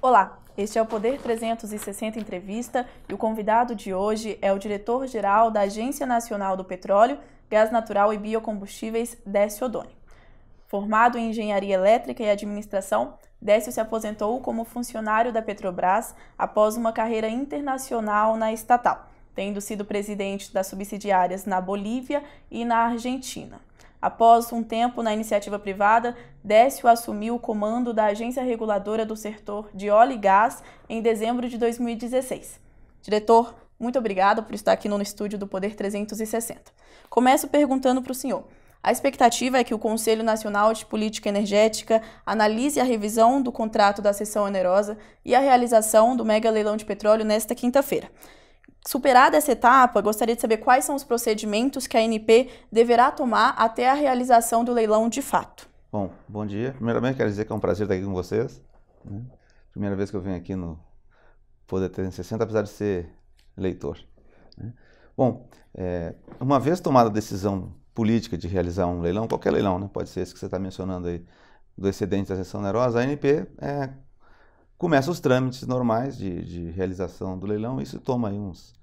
Olá, este é o Poder 360 Entrevista e o convidado de hoje é o diretor-geral da Agência Nacional do Petróleo, Gás Natural e Biocombustíveis, Décio Oddoni. Formado em Engenharia Elétrica e Administração, Décio se aposentou como funcionário da Petrobras após uma carreira internacional na estatal, tendo sido presidente das subsidiárias na Bolívia e na Argentina. Após um tempo na iniciativa privada, Décio assumiu o comando da Agência Reguladora do Setor de Óleo e Gás em dezembro de 2016. Diretor, muito obrigada por estar aqui no estúdio do Poder 360. Começo perguntando para o senhor. A expectativa é que o Conselho Nacional de Política Energética analise a revisão do contrato da seção onerosa e a realização do mega leilão de petróleo nesta quinta-feira. Superada essa etapa, gostaria de saber quais são os procedimentos que a ANP deverá tomar até a realização do leilão de fato. Bom dia. Primeiramente, quero dizer que é um prazer estar aqui com vocês. Primeira vez que eu venho aqui no Poder 360, apesar de ser eleitor. Uma vez tomada a decisão política de realizar um leilão, qualquer leilão, né? Pode ser esse que você está mencionando aí, do excedente da seção onerosa, a ANP começa os trâmites normais de realização do leilão. Isso toma aí uns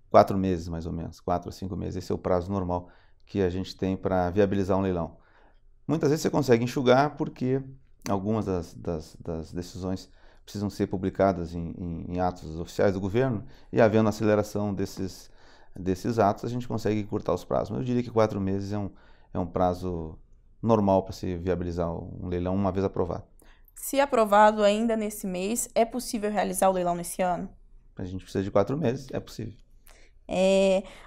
4 meses, mais ou menos, 4 a 5 meses. Esse é o prazo normal que a gente tem para viabilizar um leilão. Muitas vezes você consegue enxugar porque algumas das decisões precisam ser publicadas em atos oficiais do governo, e havendo aceleração desses atos, a gente consegue encurtar os prazos. Mas eu diria que 4 meses é um prazo normal para se viabilizar um leilão uma vez aprovado. Se aprovado ainda nesse mês, é possível realizar o leilão nesse ano? A gente precisa de 4 meses, é possível.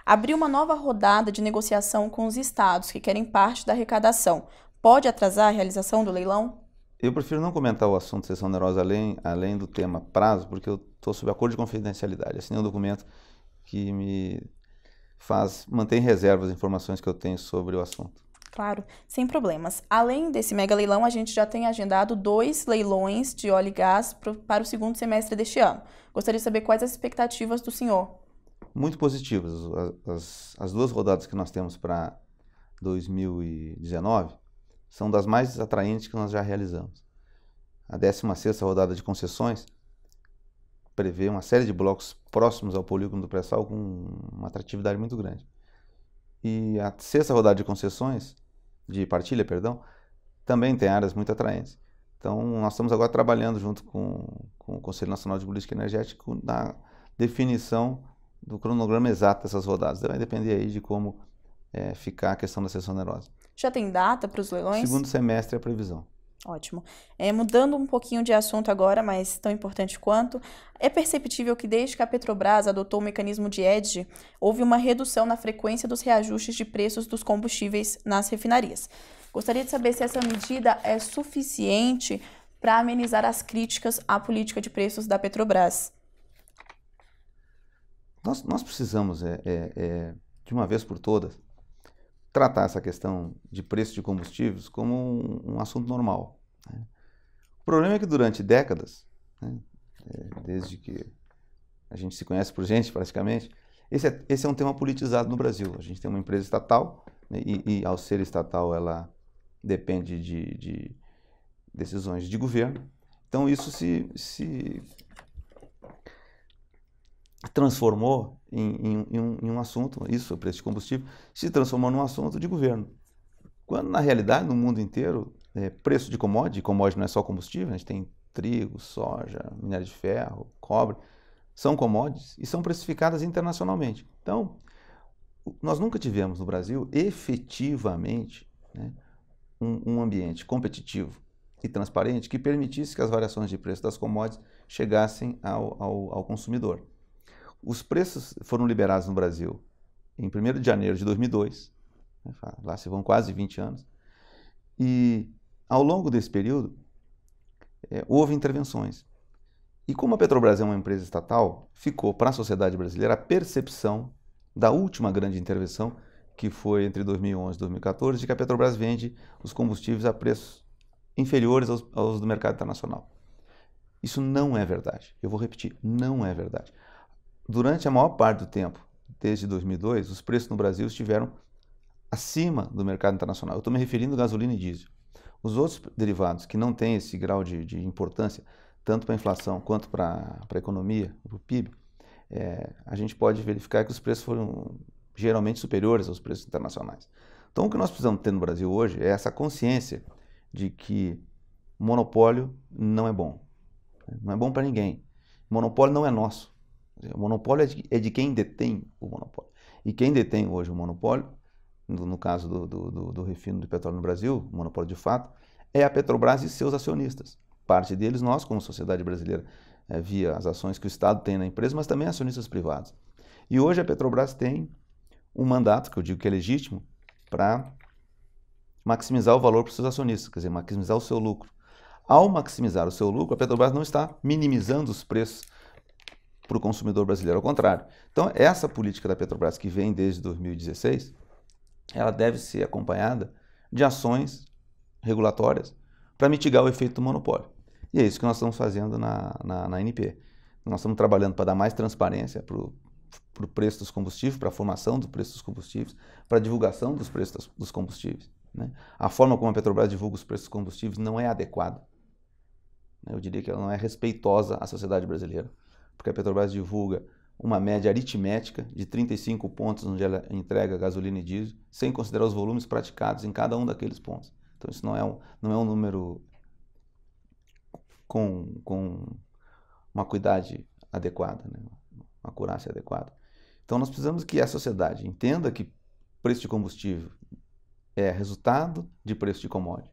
Abrir uma nova rodada de negociação com os estados que querem parte da arrecadação pode atrasar a realização do leilão? Eu prefiro não comentar o assunto seção onerosa além do tema prazo, porque eu estou sob acordo de confidencialidade. Assinei um documento que me mantém em reserva as informações que eu tenho sobre o assunto. Claro, sem problemas. Além desse mega leilão, a gente já tem agendado 2 leilões de óleo e gás para o segundo semestre deste ano. Gostaria de saber quais as expectativas do senhor. Muito positivas. As 2 rodadas que nós temos para 2019 são das mais atraentes que nós já realizamos. A 16ª rodada de concessões prevê uma série de blocos próximos ao polígono do pré-sal com uma atratividade muito grande. E a 6ª rodada de partilha, também tem áreas muito atraentes. Então, nós estamos agora trabalhando junto com o Conselho Nacional de Política Energética na definição do cronograma exato dessas rodadas. Vai depender aí de como ficar a questão da seção onerosa. Já tem data para os leilões? Segundo semestre é a previsão. Ótimo. Mudando um pouquinho de assunto agora, mas tão importante quanto, é perceptível que desde que a Petrobras adotou o mecanismo de hedge, houve uma redução na frequência dos reajustes de preços dos combustíveis nas refinarias. Gostaria de saber se essa medida é suficiente para amenizar as críticas à política de preços da Petrobras. Nós precisamos, de uma vez por todas, tratar essa questão de preço de combustíveis como um assunto normal. O problema é que durante décadas, desde que a gente se conhece por gente praticamente, esse é um tema politizado no Brasil. A gente tem uma empresa estatal, e ao ser estatal ela depende de decisões de governo. Então isso se transformou em um assunto, o preço de combustível, se transformou num assunto de governo. Quando, na realidade, no mundo inteiro, preço de commodity não é só combustível, a gente tem trigo, soja, minério de ferro, cobre, são commodities e são precificadas internacionalmente. Então, nós nunca tivemos no Brasil, efetivamente, um ambiente competitivo e transparente que permitisse que as variações de preço das commodities chegassem ao consumidor. Os preços foram liberados no Brasil em 1º de janeiro de 2002, lá se vão quase 20 anos, e ao longo desse período houve intervenções. E como a Petrobras é uma empresa estatal, ficou para a sociedade brasileira a percepção da última grande intervenção, que foi entre 2011 e 2014, de que a Petrobras vende os combustíveis a preços inferiores aos do mercado internacional. Isso não é verdade. Eu vou repetir, não é verdade. Durante a maior parte do tempo, desde 2002, os preços no Brasil estiveram acima do mercado internacional. Eu estou me referindo a gasolina e diesel. Os outros derivados que não têm esse grau de importância tanto para a inflação quanto para a economia, para o PIB, a gente pode verificar que os preços foram geralmente superiores aos preços internacionais. Então, o que nós precisamos ter no Brasil hoje é essa consciência de que monopólio não é bom. Não é bom para ninguém. Monopólio não é nosso. O monopólio é de quem detém o monopólio. E quem detém hoje o monopólio, no caso do refino de petróleo no Brasil, o monopólio de fato, é a Petrobras e seus acionistas. Parte deles, nós, como sociedade brasileira, via as ações que o Estado tem na empresa, mas também acionistas privados. E hoje a Petrobras tem um mandato, que eu digo que é legítimo, para maximizar o valor para os seus acionistas, quer dizer, maximizar o seu lucro. Ao maximizar o seu lucro, a Petrobras não está minimizando os preços para o consumidor brasileiro, ao contrário. Então, essa política da Petrobras, que vem desde 2016, ela deve ser acompanhada de ações regulatórias para mitigar o efeito do monopólio. E é isso que nós estamos fazendo na ANP. Nós estamos trabalhando para dar mais transparência para o preço dos combustíveis, para a formação do preço dos combustíveis, para a divulgação dos preços dos combustíveis. Né? A forma como a Petrobras divulga os preços dos combustíveis não é adequada. Eu diria que ela não é respeitosa à sociedade brasileira, porque a Petrobras divulga uma média aritmética de 35 pontos onde ela entrega gasolina e diesel, sem considerar os volumes praticados em cada um daqueles pontos. Então isso não é um número com uma acuidade adequada, né? Uma acurácia adequada. Então nós precisamos que a sociedade entenda que preço de combustível é resultado de preço de commodity,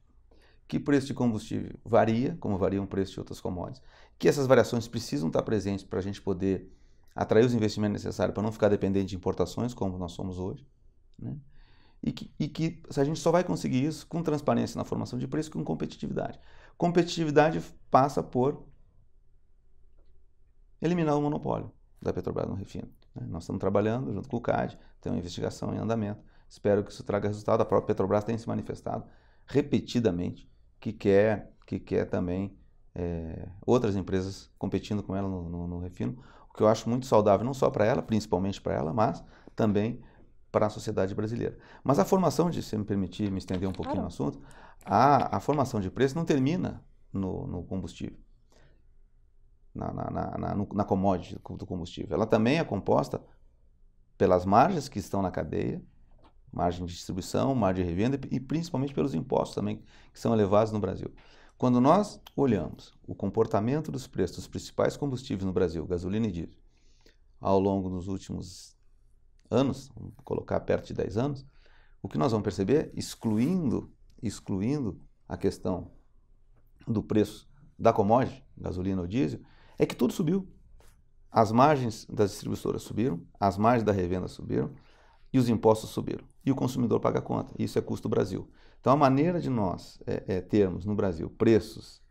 que preço de combustível varia, como varia o preço de outras commodities, que essas variações precisam estar presentes para a gente poder atrair os investimentos necessários para não ficar dependente de importações, como nós somos hoje, né? E que a gente só vai conseguir isso com transparência na formação de preço e com competitividade. Competitividade passa por eliminar o monopólio da Petrobras no refino. Né? Nós estamos trabalhando junto com o CAD, tem uma investigação em andamento, espero que isso traga resultado. A própria Petrobras tem se manifestado repetidamente que quer também outras empresas competindo com ela no refino, o que eu acho muito saudável, não só para ela, principalmente para ela, mas também para a sociedade brasileira. Mas a formação se me permitir me estender um pouquinho no assunto, a formação de preço não termina no combustível, na commodity do combustível. Ela também é composta pelas margens que estão na cadeia, margem de distribuição, margem de revenda e principalmente pelos impostos também que são elevados no Brasil. Quando nós olhamos o comportamento dos preços dos principais combustíveis no Brasil, gasolina e diesel, ao longo dos últimos anos, vamos colocar perto de 10 anos, o que nós vamos perceber, excluindo a questão do preço da commodity, gasolina ou diesel, é que tudo subiu. As margens das distribuidoras subiram, as margens da revenda subiram e os impostos subiram. E o consumidor paga a conta. Isso é custo do Brasil. Então, a maneira de nós termos no Brasil preços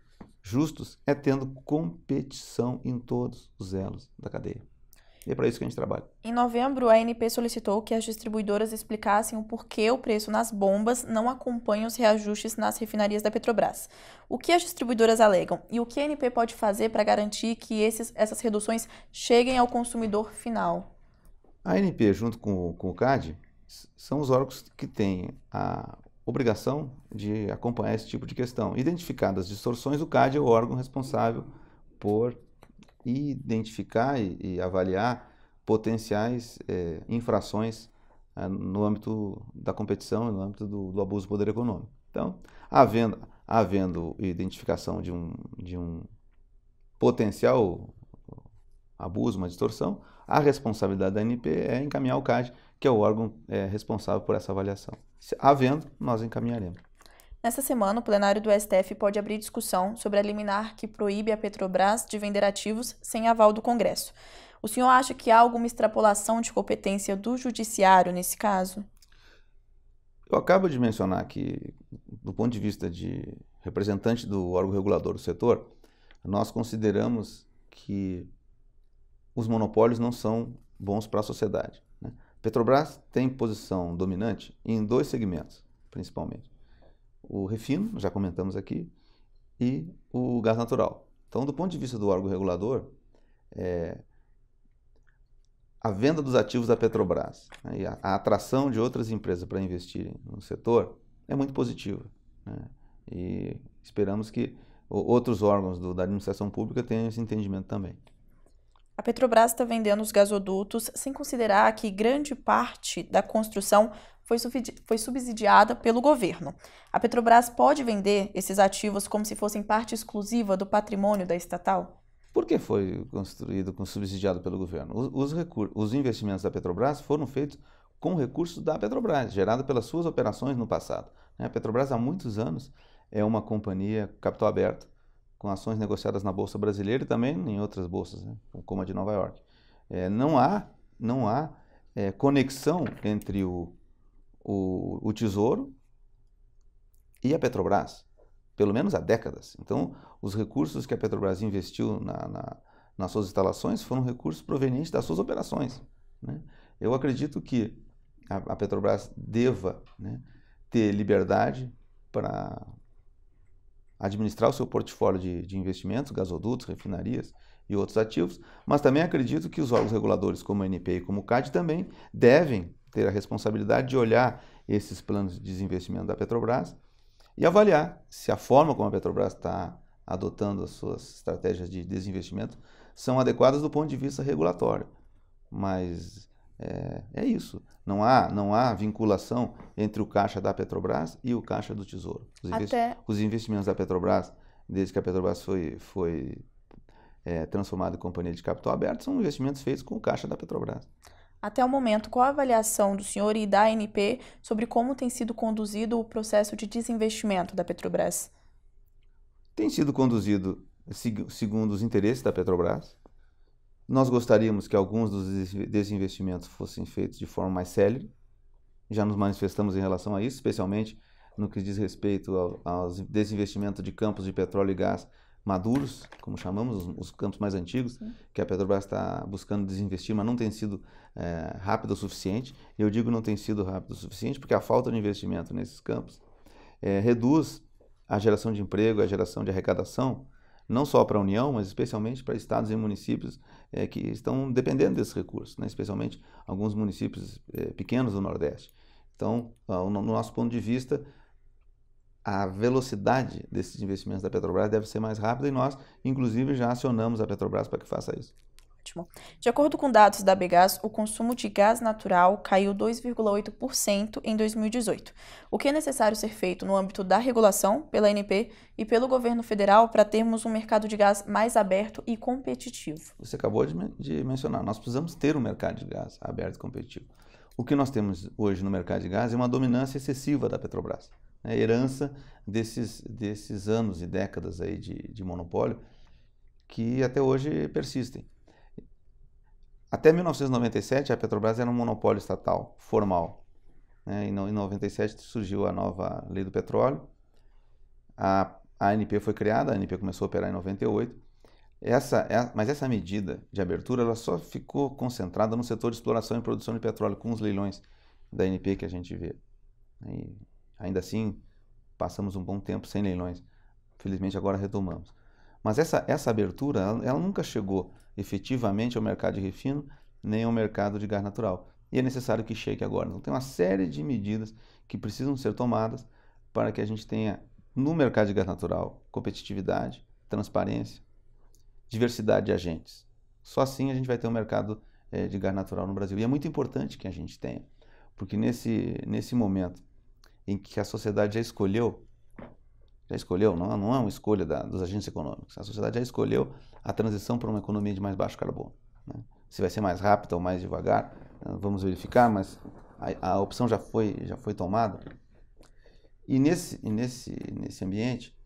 justos é tendo competição em todos os elos da cadeia. E é para isso que a gente trabalha. Em novembro, a ANP solicitou que as distribuidoras explicassem o porquê o preço nas bombas não acompanha os reajustes nas refinarias da Petrobras. O que as distribuidoras alegam e o que a ANP pode fazer para garantir que essas reduções cheguem ao consumidor final? A ANP, junto com o CAD, são os órgãos que têm a obrigação de acompanhar esse tipo de questão. Identificadas as distorções, o CAD é o órgão responsável por identificar e avaliar potenciais infrações no âmbito da competição, no âmbito do abuso do poder econômico. Então, havendo identificação de um potencial abuso, uma distorção, a responsabilidade da ANP é encaminhar o CAD, que é o órgão responsável por essa avaliação. Havendo, nós encaminharemos. Nesta semana, o plenário do STF pode abrir discussão sobre a liminar que proíbe a Petrobras de vender ativos sem aval do Congresso. O senhor acha que há alguma extrapolação de competência do Judiciário nesse caso? Eu acabo de mencionar que, do ponto de vista de representante do órgão regulador do setor, nós consideramos que os monopólios não são bons para a sociedade, né? Petrobras tem posição dominante em dois segmentos, principalmente. O refino, já comentamos aqui, e o gás natural. Então, do ponto de vista do órgão regulador, a venda dos ativos da Petrobras, né, e a atração de outras empresas para investirem no setor é muito positiva, né? E esperamos que outros órgãos da administração pública tenham esse entendimento também. A Petrobras está vendendo os gasodutos sem considerar que grande parte da construção foi subsidiada pelo governo. A Petrobras pode vender esses ativos como se fossem parte exclusiva do patrimônio da estatal? Por que foi construído subsidiado pelo governo? Os investimentos da Petrobras foram feitos com recursos da Petrobras, gerado pelas suas operações no passado. A Petrobras há muitos anos é uma companhia capital aberto, com ações negociadas na Bolsa Brasileira e também em outras bolsas, né, como a de Nova York. Não há conexão entre o Tesouro e a Petrobras, pelo menos há décadas. Então, os recursos que a Petrobras investiu nas suas instalações foram recursos provenientes das suas operações, né? Eu acredito que a Petrobras deva, né, ter liberdade para administrar o seu portfólio de investimentos, gasodutos, refinarias e outros ativos, mas também acredito que os órgãos reguladores como a ANP e como o CAD também devem ter a responsabilidade de olhar esses planos de desinvestimento da Petrobras e avaliar se a forma como a Petrobras está adotando as suas estratégias de desinvestimento são adequadas do ponto de vista regulatório. Mas é isso. Não há vinculação entre o caixa da Petrobras e o caixa do Tesouro. Os investimentos da Petrobras, desde que a Petrobras foi transformada em companhia de capital aberto, são investimentos feitos com o caixa da Petrobras. Até o momento, qual a avaliação do senhor e da ANP sobre como tem sido conduzido o processo de desinvestimento da Petrobras? Tem sido conduzido segundo os interesses da Petrobras. Nós gostaríamos que alguns dos desinvestimentos fossem feitos de forma mais célere. Já nos manifestamos em relação a isso, especialmente no que diz respeito aos desinvestimentos de campos de petróleo e gás maduros, como chamamos, os campos mais antigos, que a Petrobras está buscando desinvestir, mas não tem sido rápido o suficiente. Eu digo não tem sido rápido o suficiente porque a falta de investimento nesses campos reduz a geração de emprego, a geração de arrecadação, não só para a União, mas especialmente para estados e municípios que estão dependendo desses recursos, né? Especialmente alguns municípios pequenos do Nordeste. Então, no nosso ponto de vista, a velocidade desses investimentos da Petrobras deve ser mais rápida e nós, inclusive, já acionamos a Petrobras para que faça isso. Ótimo. De acordo com dados da Abgás, o consumo de gás natural caiu 2,8% em 2018. O que é necessário ser feito no âmbito da regulação pela ANP e pelo governo federal para termos um mercado de gás mais aberto e competitivo? Você acabou de mencionar, nós precisamos ter um mercado de gás aberto e competitivo. O que nós temos hoje no mercado de gás é uma dominância excessiva da Petrobras, né? Herança desses anos e décadas aí de monopólio que até hoje persistem. Até 1997, a Petrobras era um monopólio estatal formal, né? Em 97 surgiu a nova Lei do Petróleo, a ANP foi criada, a ANP começou a operar em 98, mas essa medida de abertura ela só ficou concentrada no setor de exploração e produção de petróleo, com os leilões da ANP que a gente vê. E ainda assim, passamos um bom tempo sem leilões, felizmente agora retomamos. Mas essa abertura, ela nunca chegou efetivamente ao mercado de refino, nem ao mercado de gás natural. E é necessário que chegue agora. Então, tem uma série de medidas que precisam ser tomadas para que a gente tenha, no mercado de gás natural, competitividade, transparência, diversidade de agentes. Só assim a gente vai ter um mercado de gás natural no Brasil. E é muito importante que a gente tenha, porque nesse momento em que a sociedade já escolheu, não é uma escolha dos agentes econômicos, a sociedade já escolheu a transição para uma economia de mais baixo carbono, né? Se vai ser mais rápida ou mais devagar, vamos verificar, mas a opção já foi tomada. E nesse ambiente,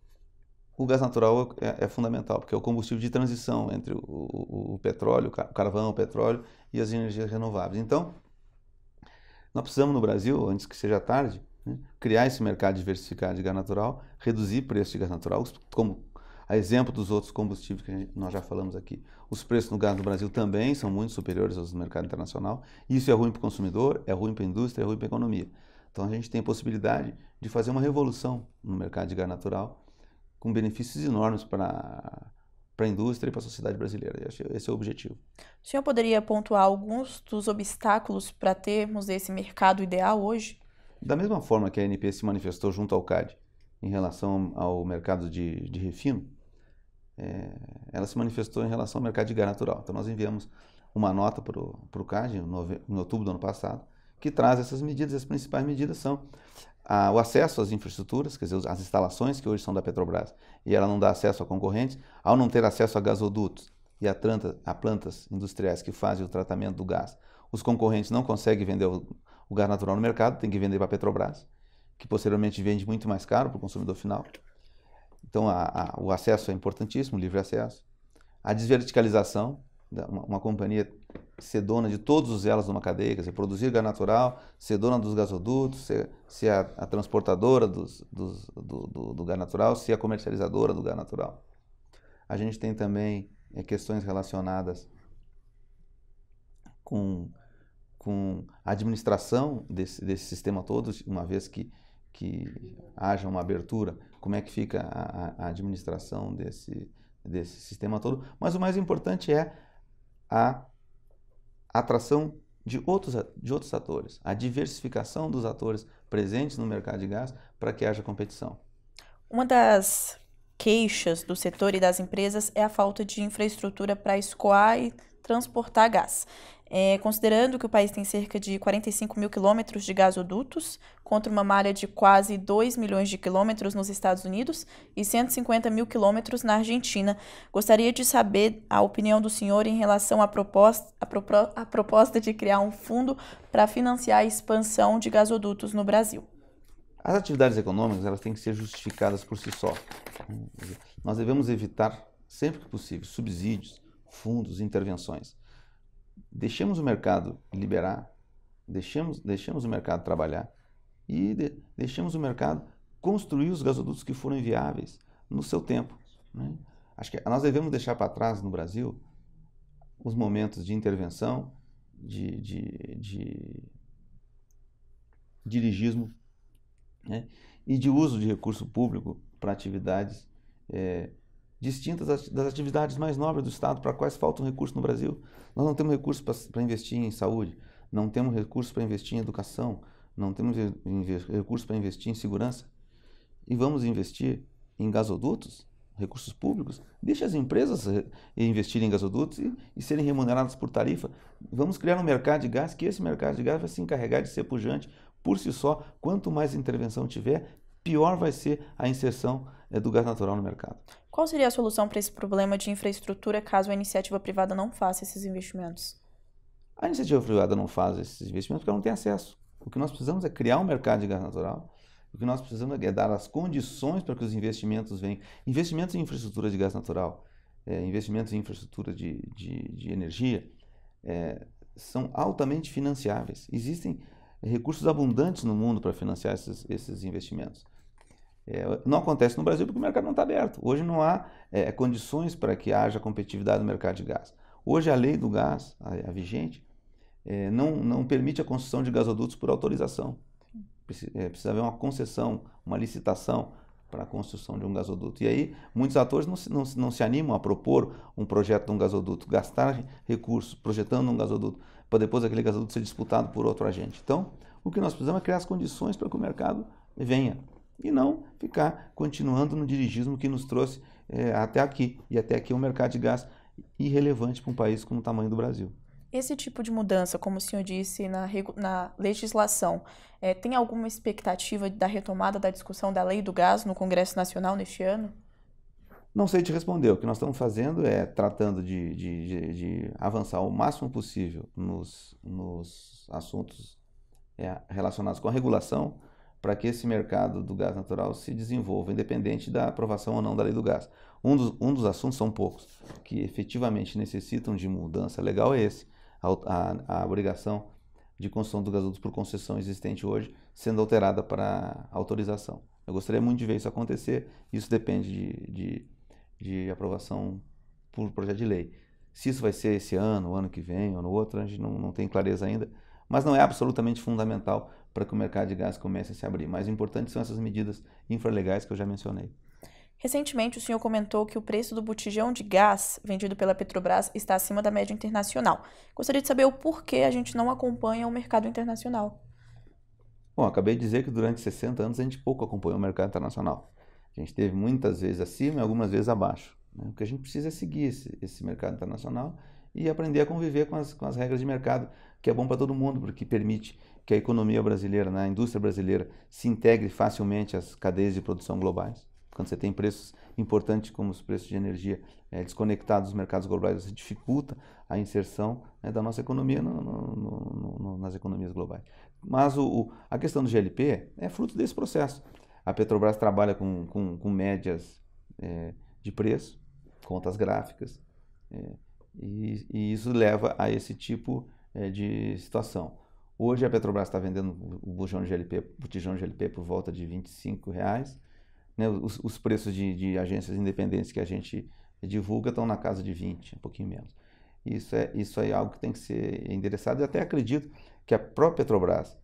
o gás natural é fundamental, porque é o combustível de transição entre o petróleo, o carvão, o petróleo e as energias renováveis. Então, nós precisamos no Brasil, antes que seja tarde, né, criar esse mercado diversificado de gás natural, reduzir o preço de gás natural, como a exemplo dos outros combustíveis que nós já falamos aqui. Os preços no gás no Brasil também são muito superiores aos do mercado internacional. Isso é ruim para o consumidor, é ruim para a indústria, é ruim para a economia. Então a gente tem a possibilidade de fazer uma revolução no mercado de gás natural, com benefícios enormes para a indústria e para a sociedade brasileira. Esse é o objetivo. O senhor poderia pontuar alguns dos obstáculos para termos esse mercado ideal hoje? Da mesma forma que a ANP se manifestou junto ao CAD em relação ao mercado de refino, ela se manifestou em relação ao mercado de gás natural. Então, nós enviamos uma nota para o CAD em outubro do ano passado, que traz essas medidas. As principais medidas são o acesso às infraestruturas, quer dizer, as instalações que hoje são da Petrobras, e ela não dá acesso a concorrentes, ao não ter acesso a gasodutos e a plantas industriais que fazem o tratamento do gás. Os concorrentes não conseguem vender o gás natural no mercado, tem que vender para a Petrobras, que posteriormente vende muito mais caro para o consumidor final. Então, o acesso é importantíssimo, o livre acesso. A desverticalização, uma companhia ser dona de todos os elos de uma cadeia, quer dizer, produzir gás natural, ser dona dos gasodutos, ser a transportadora do gás natural, ser a comercializadora do gás natural. A gente tem também questões relacionadas com a administração desse sistema todo, uma vez que haja uma abertura, como é que fica a administração desse sistema todo. Mas o mais importante é a atração de outros atores, a diversificação dos atores presentes no mercado de gás para que haja competição. Uma das queixas do setor e das empresas é a falta de infraestrutura para escoar e transportar gás. Considerando que o país tem cerca de 45 mil quilômetros de gasodutos, contra uma malha de quase 2 milhões de quilômetros nos Estados Unidos e 150 mil quilômetros na Argentina, gostaria de saber a opinião do senhor em relação à proposta de criar um fundo para financiar a expansão de gasodutos no Brasil. As atividades econômicas, elas têm que ser justificadas por si só. Nós devemos evitar, sempre que possível, subsídios, fundos, intervenções. Deixemos o mercado liberar, deixemos o mercado trabalhar e deixemos o mercado construir os gasodutos que foram viáveis no seu tempo, né? Acho que nós devemos deixar para trás no Brasil os momentos de intervenção, de dirigismo, né? E de uso de recurso público para atividades distintas das atividades mais nobres do Estado, para quais faltam recursos no Brasil. Nós não temos recursos para investir em saúde, não temos recursos para investir em educação, não temos recursos para investir em segurança. E vamos investir em gasodutos, recursos públicos. Deixe as empresas investirem em gasodutos e serem remuneradas por tarifa. Vamos criar um mercado de gás, que esse mercado de gás vai se encarregar de ser pujante por si só. Quanto mais intervenção tiver, pior vai ser a inserção do gás natural no mercado. Qual seria a solução para esse problema de infraestrutura caso a iniciativa privada não faça esses investimentos? A iniciativa privada não faz esses investimentos porque ela não tem acesso. O que nós precisamos é criar um mercado de gás natural. O que nós precisamos é dar as condições para que os investimentos venham. Investimentos em infraestrutura de gás natural, investimentos em infraestrutura de energia, são altamente financiáveis. Existem recursos abundantes no mundo para financiar esses investimentos. Não acontece no Brasil porque o mercado não está aberto. Hoje não há condições para que haja competitividade no mercado de gás. Hoje a lei do gás, a vigente, não permite a construção de gasodutos por autorização. Precisa haver uma concessão, uma licitação para a construção de um gasoduto. E aí muitos atores não se animam a propor um projeto de um gasoduto, gastar recursos projetando um gasoduto, para depois aquele gasoduto ser disputado por outro agente. Então, o que nós precisamos é criar as condições para que o mercado venha e não ficar continuando no dirigismo que nos trouxe até aqui. E até aqui é um mercado de gás irrelevante para um país com o tamanho do Brasil. Esse tipo de mudança, como o senhor disse, na legislação, tem alguma expectativa da retomada da discussão da lei do gás no Congresso Nacional neste ano? Não sei te responder. O que nós estamos fazendo é tratando de avançar o máximo possível nos assuntos relacionados com a regulação, para que esse mercado do gás natural se desenvolva, independente da aprovação ou não da lei do gás. Um dos assuntos, são poucos, que efetivamente necessitam de mudança legal é esse, a obrigação de construção do gasoduto por concessão existente hoje, sendo alterada para autorização. Eu gostaria muito de ver isso acontecer, isso depende de aprovação por projeto de lei. Se isso vai ser esse ano, o ano que vem ou no outro, a gente não tem clareza ainda, mas não é absolutamente fundamental para que o mercado de gás comece a se abrir. Mais importantes são essas medidas infralegais que eu já mencionei. Recentemente, o senhor comentou que o preço do botijão de gás vendido pela Petrobras está acima da média internacional. Gostaria de saber o porquê a gente não acompanha o mercado internacional. Bom, acabei de dizer que durante 60 anos a gente pouco acompanhou o mercado internacional. A gente teve muitas vezes acima e algumas vezes abaixo, né? O que a gente precisa é seguir esse mercado internacional e aprender a conviver com as regras de mercado, que é bom para todo mundo, porque permite que a economia brasileira, né, a indústria brasileira, se integre facilmente às cadeias de produção globais. Quando você tem preços importantes como os preços de energia desconectados dos mercados globais, você dificulta a inserção, né, da nossa economia nas economias globais. Mas a questão do GLP é fruto desse processo. A Petrobras trabalha com médias de preço, contas gráficas, e isso leva a esse tipo de situação. Hoje a Petrobras está vendendo o botijão de GLP por volta de R$ 25. Né? Os preços de agências independentes que a gente divulga estão na casa de 20, um pouquinho menos. Isso é algo que tem que ser endereçado. E até acredito que a própria Petrobras,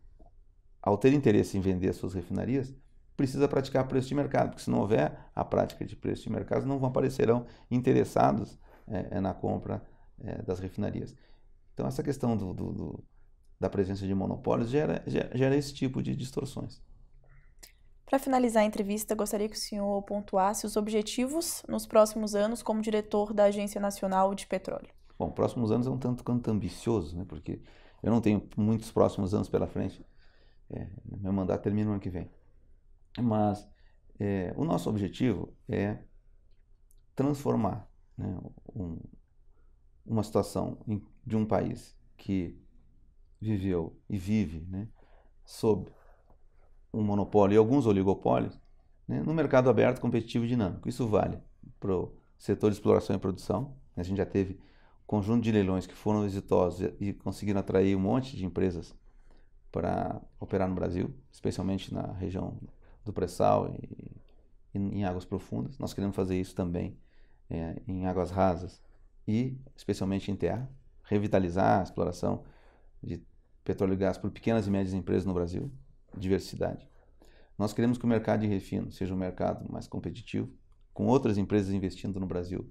ao ter interesse em vender as suas refinarias, precisa praticar preço de mercado, porque se não houver a prática de preço de mercado, não aparecerão interessados na compra das refinarias. Então, essa questão da presença de monopólios gera esse tipo de distorções. Para finalizar a entrevista, gostaria que o senhor pontuasse os objetivos nos próximos anos como diretor da Agência Nacional de Petróleo. Bom, próximos anos é um tanto quanto ambicioso, né? Porque eu não tenho muitos próximos anos pela frente. Meu mandato termina no ano que vem. Mas o nosso objetivo é transformar, né, uma situação de um país que viveu e vive, né, sob um monopólio e alguns oligopólios, né, no mercado aberto, competitivo e dinâmico. Isso vale para o setor de exploração e produção. A gente já teve um conjunto de leilões que foram exitosos e conseguiram atrair um monte de empresas para operar no Brasil, especialmente na região do pré-sal e em águas profundas. Nós queremos fazer isso também em águas rasas e especialmente em terra, revitalizar a exploração de petróleo e gás por pequenas e médias empresas no Brasil, diversidade. Nós queremos que o mercado de refino seja um mercado mais competitivo, com outras empresas investindo no Brasil,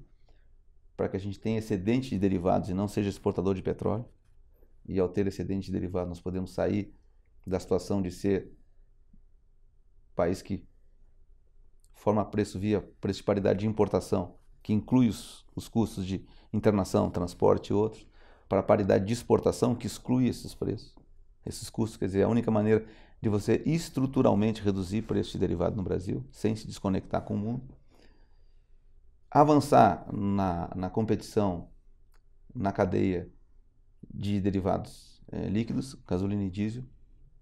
para que a gente tenha excedente de derivados e não seja exportador de petróleo. E ao ter excedente de derivados, nós podemos sair da situação de ser país que forma preço via preço de paridade de importação, que inclui os custos de internação, transporte e outros, para a paridade de exportação, que exclui esses preços, esses custos. Quer dizer, a única maneira de você estruturalmente reduzir preço de derivado no Brasil, sem se desconectar com o mundo. Avançar na competição, na cadeia de derivados líquidos, gasolina e diesel,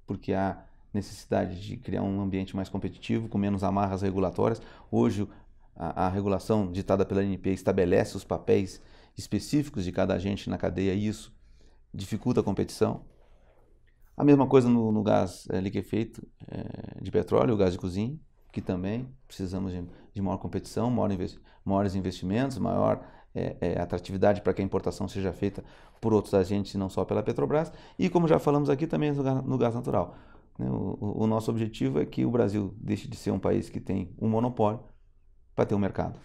porque há necessidade de criar um ambiente mais competitivo, com menos amarras regulatórias. Hoje, a regulação ditada pela ANP estabelece os papéis específicos de cada agente na cadeia e isso dificulta a competição. A mesma coisa no gás liquefeito de petróleo, o gás de cozinha, que também precisamos de maior competição, maiores investimentos, maior atratividade para que a importação seja feita por outros agentes e não só pela Petrobras. E como já falamos aqui, também no gás natural. O nosso objetivo é que o Brasil deixe de ser um país que tem um monopólio para ter um mercado.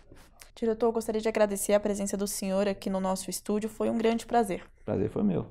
Diretor, eu gostaria de agradecer a presença do senhor aqui no nosso estúdio. Foi um grande prazer. Prazer foi meu.